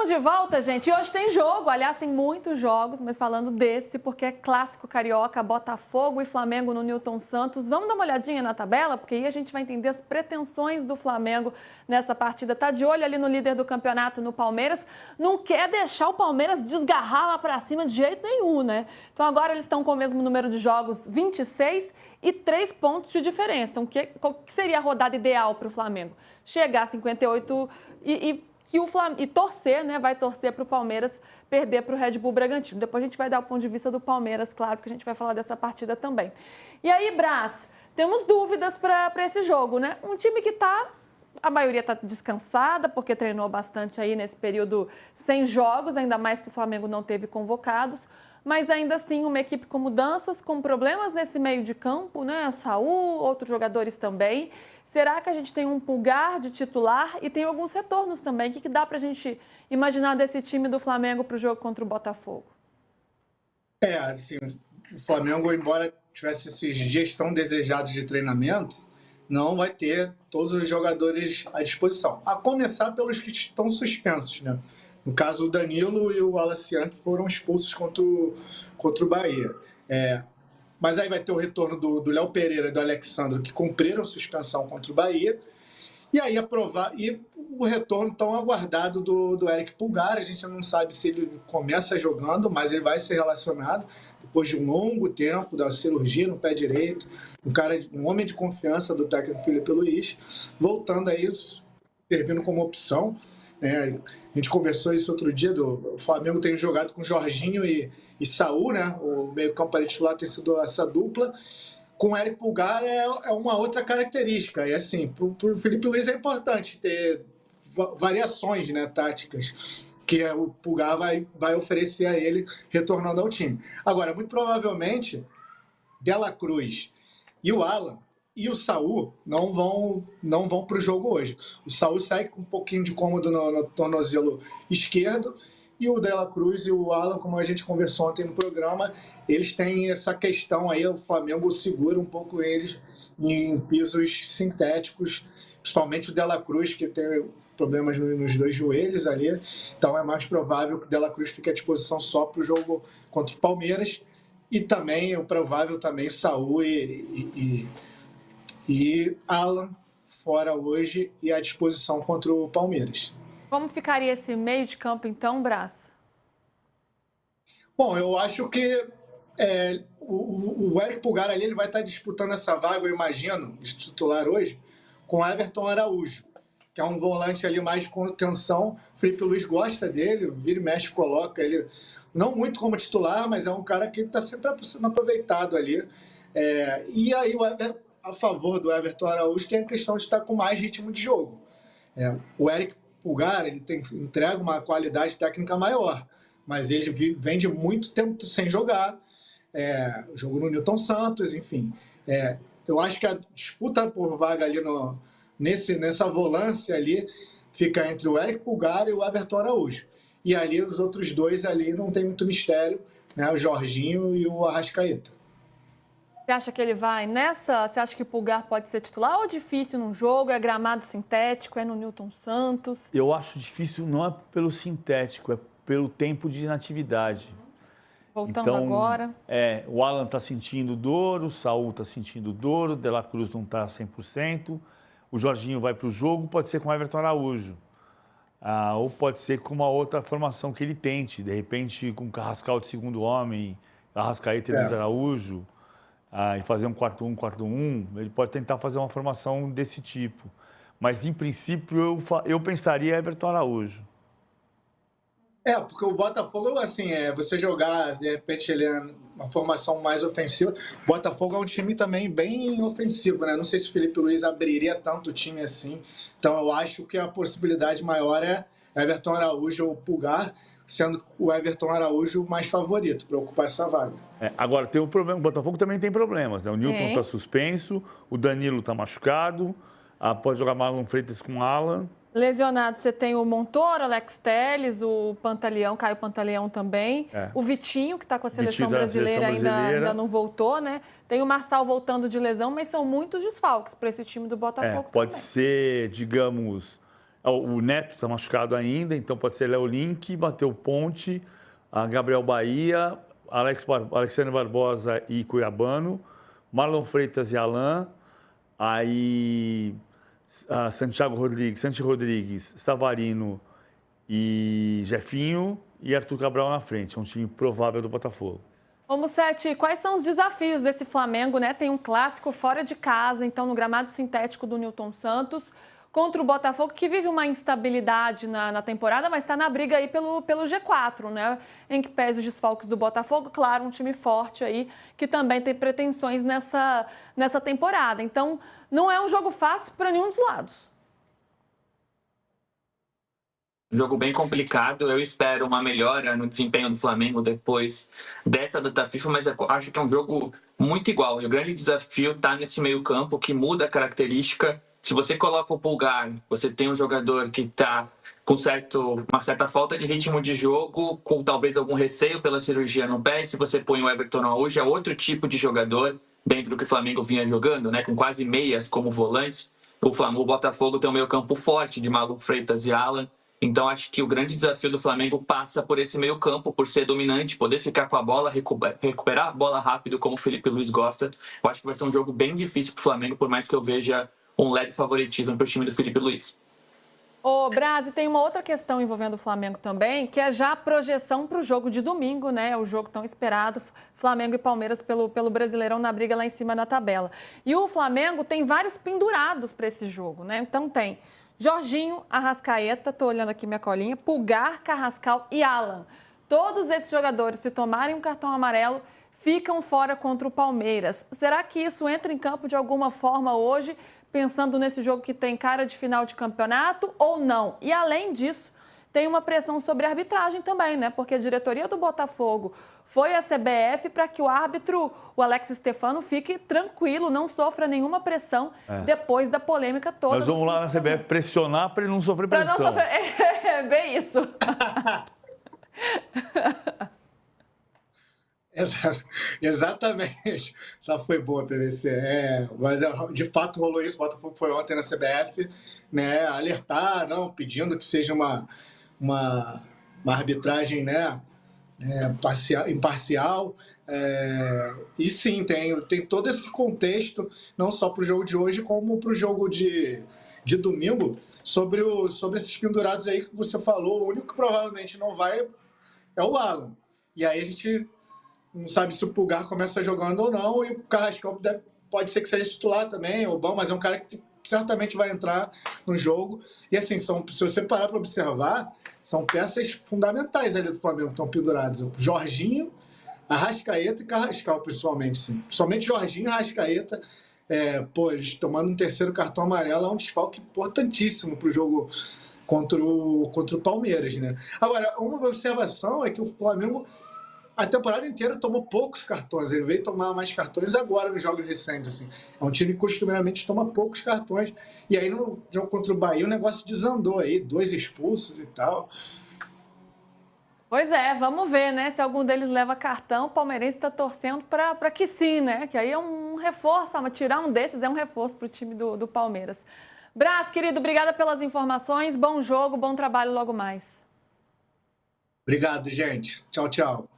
de volta, gente. E hoje tem jogo. Aliás, tem muitos jogos, mas falando desse, porque é clássico carioca, Botafogo e Flamengo no Newton Santos. Vamos dar uma olhadinha na tabela, porque aí a gente vai entender as pretensões do Flamengo nessa partida. Tá de olho ali no líder do campeonato, no Palmeiras. Não quer deixar o Palmeiras desgarrar lá pra cima de jeito nenhum, né? Então agora eles estão com o mesmo número de jogos, 26 e 3 pontos de diferença. Então, qual que seria a rodada ideal para o Flamengo? Chegar a 58 e torcer, né? Vai torcer para o Palmeiras perder para o Red Bull Bragantino. Depois a gente vai dar o ponto de vista do Palmeiras, claro, porque a gente vai falar dessa partida também. E aí, Brás, temos dúvidas para esse jogo, né? Um time que a maioria está descansada, porque treinou bastante aí nesse período sem jogos, ainda mais que o Flamengo não teve convocados, mas ainda assim uma equipe com mudanças, com problemas nesse meio de campo, né? Saul, outros jogadores também. Será que a gente tem um Pulgar de titular e tem alguns retornos também? O que dá para a gente imaginar desse time do Flamengo para o jogo contra o Botafogo? Assim, o Flamengo, embora tivesse esses dias tão desejados de treinamento, não vai ter todos os jogadores à disposição. A começar pelos que estão suspensos, né? No caso, o Danilo e o Alacian, que foram expulsos contra o Bahia. Mas aí vai ter o retorno do Léo Pereira e do Alexandre, que cumpriram suspensão contra o Bahia. E aí e o retorno tão aguardado do Eric Pulgar. A gente não sabe se ele começa jogando, mas ele vai ser relacionado depois de um longo tempo da cirurgia no pé direito. Um homem de confiança do técnico Felipe Luiz, voltando aí, servindo como opção. A gente conversou isso outro dia, o Flamengo tem jogado com Jorginho e Saul, né? O meio-campo ali titular tem sido essa dupla. Com o Eric Pulgar é uma outra característica. E assim, para o Felipe Luiz é importante ter variações, né, táticas, que o Pulgar vai oferecer a ele retornando ao time. Agora, muito provavelmente, Dela Cruz e o Alan e o Saul não vão para o jogo hoje. O Saul sai com um pouquinho de incômodo no tornozelo esquerdo, e o Dela Cruz e o Alan, como a gente conversou ontem no programa, eles têm essa questão aí, o Flamengo segura um pouco eles em pisos sintéticos, principalmente o Dela Cruz, que tem problemas nos dois joelhos ali. Então é mais provável que o Dela Cruz fique à disposição só para o jogo contra o Palmeiras. E também é provável também Saul e Alan fora hoje e à disposição contra o Palmeiras. Como ficaria esse meio de campo então, Brás? Bom, eu acho que o Eric Pulgar ali ele vai estar disputando essa vaga, eu imagino, de titular hoje, com Everton Araújo, que é um volante ali mais de contenção. O Felipe Luiz gosta dele, vira e mexe, coloca ele, não muito como titular, mas é um cara que está sempre sendo aproveitado ali. E aí a favor do Everton Araújo tem a questão de estar com mais ritmo de jogo. O Eric Pulgar ele entrega uma qualidade técnica maior, mas ele vem de muito tempo sem jogar, jogou no Newton Santos, enfim. Eu acho que a disputa por vaga ali nessa volância ali fica entre o Eric Pulgar e o Everton Araújo. E ali os outros dois ali não tem muito mistério, né? O Jorginho e o Arrascaeta. Você acha que ele vai nessa? Você acha que o Pulgar pode ser titular ou difícil num jogo? É gramado sintético? É no Newton Santos? Eu acho difícil não é pelo sintético, é pelo tempo de inatividade. Voltando agora. O Alan está sentindo dor, o Saul está sentindo dor, o Dela Cruz não está 100%, o Jorginho vai para o jogo, pode ser com o Everton Araújo. Ou pode ser com uma outra formação que ele tente, de repente com o Carrascal de segundo homem, Arrascaeta e Luiz Araújo. E fazer um 4-1, 4-1, ele pode tentar fazer uma formação desse tipo. Mas, em princípio, eu pensaria Everton Araújo. Porque o Botafogo, assim, você jogar, de repente, ele é uma formação mais ofensiva. O Botafogo é um time também bem ofensivo, né? Não sei se o Felipe Luiz abriria tanto o time assim. Então, eu acho que a possibilidade maior é Everton Araújo ou Pulgar, sendo o Everton Araújo mais favorito para ocupar essa vaga. Agora, tem um problema, o Botafogo também tem problemas, né? O Newton está suspenso, o Danilo está machucado, pode jogar Marlon Freitas com Alan. Lesionado, você tem o Montoro, Alex Telles, o Pantaleão, Caio Pantaleão também. O Vitinho, que está com a seleção brasileira, ainda não voltou, né? Tem o Marçal voltando de lesão, mas são muitos desfalques para esse time do Botafogo pode também. ser, digamos, O Neto está machucado ainda, então pode ser Léo Link, Matheus Ponte, Gabriel Bahia, Alexandre Barbosa e Cuiabano, Marlon Freitas e Alain, aí Santi Rodrigues, Savarino e Jefinho e Arthur Cabral na frente. É um time provável do Botafogo. Ô, Musetti, quais são os desafios desse Flamengo, né? Tem um clássico fora de casa, então no gramado sintético do Newton Santos, contra o Botafogo, que vive uma instabilidade na temporada, mas está na briga aí pelo G4, né? Em que pese os desfalques do Botafogo, claro, um time forte aí, que também tem pretensões nessa temporada. Então, não é um jogo fácil para nenhum dos lados. Jogo bem complicado. Eu espero uma melhora no desempenho do Flamengo depois dessa data FIFA, mas eu acho que é um jogo muito igual. E o grande desafio está nesse meio-campo que muda a característica. Se você coloca o Pulgar, você tem um jogador que está com uma certa falta de ritmo de jogo, com talvez algum receio pela cirurgia no pé. E se você põe o Everton Araújo, é outro tipo de jogador dentro do que o Flamengo vinha jogando, né? Com quase meias como volantes. O Botafogo tem um meio-campo forte de Marlon Freitas e Alan. Então, acho que o grande desafio do Flamengo passa por esse meio campo, por ser dominante, poder ficar com a bola, recuperar a bola rápido, como o Felipe Luiz gosta. Eu acho que vai ser um jogo bem difícil para o Flamengo, por mais que eu veja um leve favoritismo para o time do Felipe Luiz. Ô, Brasi, tem uma outra questão envolvendo o Flamengo também, que é já a projeção para o jogo de domingo, né? O jogo tão esperado, Flamengo e Palmeiras pelo Brasileirão na briga lá em cima na tabela. E o Flamengo tem vários pendurados para esse jogo, né? Então tem Jorginho, Arrascaeta, estou olhando aqui minha colinha, Pulgar, Carrascal e Alan. Todos esses jogadores, se tomarem um cartão amarelo, ficam fora contra o Palmeiras. Será que isso entra em campo de alguma forma hoje, pensando nesse jogo que tem cara de final de campeonato ou não? E além disso, tem uma pressão sobre a arbitragem também, né? Porque a diretoria do Botafogo foi à CBF para que o árbitro, o Alex Stefano, fique tranquilo, não sofra nenhuma pressão depois da polêmica toda. Nós vamos lá na CBF pressionar para ele não sofrer pressão. Para não sofrer... É bem isso. Exatamente. Essa foi boa, PVC. Mas de fato rolou isso. O Botafogo foi ontem na CBF, né, alertar, não, pedindo que seja uma arbitragem, né, imparcial. E sim, tem todo esse contexto, não só para o jogo de hoje, como para o jogo de domingo, sobre esses pendurados aí que você falou. O único que provavelmente não vai é o Alan. E aí a gente não sabe se o Pulgar começa jogando ou não, e o Carrascal pode ser que seja titular também, ou bom, mas é um cara que certamente vai entrar no jogo. E assim, se você parar para observar, são peças fundamentais ali do Flamengo que estão penduradas. O Jorginho, Arrascaeta e Carrascal, principalmente. Sim. Principalmente Jorginho e Arrascaeta. Eles tomando um terceiro cartão amarelo é um desfalque importantíssimo para o jogo contra o Palmeiras, né? Agora, uma observação é que o Flamengo a temporada inteira tomou poucos cartões. Ele veio tomar mais cartões agora nos jogos recentes. Assim. É um time que costumeiramente toma poucos cartões. E aí no jogo contra o Bahia o negócio desandou aí, 2 expulsos e tal. Pois é, vamos ver, né? Se algum deles leva cartão, o palmeirense está torcendo para que sim, né? Que aí é um reforço, tirar um desses é um reforço para o time do Palmeiras. Brás, querido, obrigada pelas informações. Bom jogo, bom trabalho logo mais. Obrigado, gente. Tchau, tchau.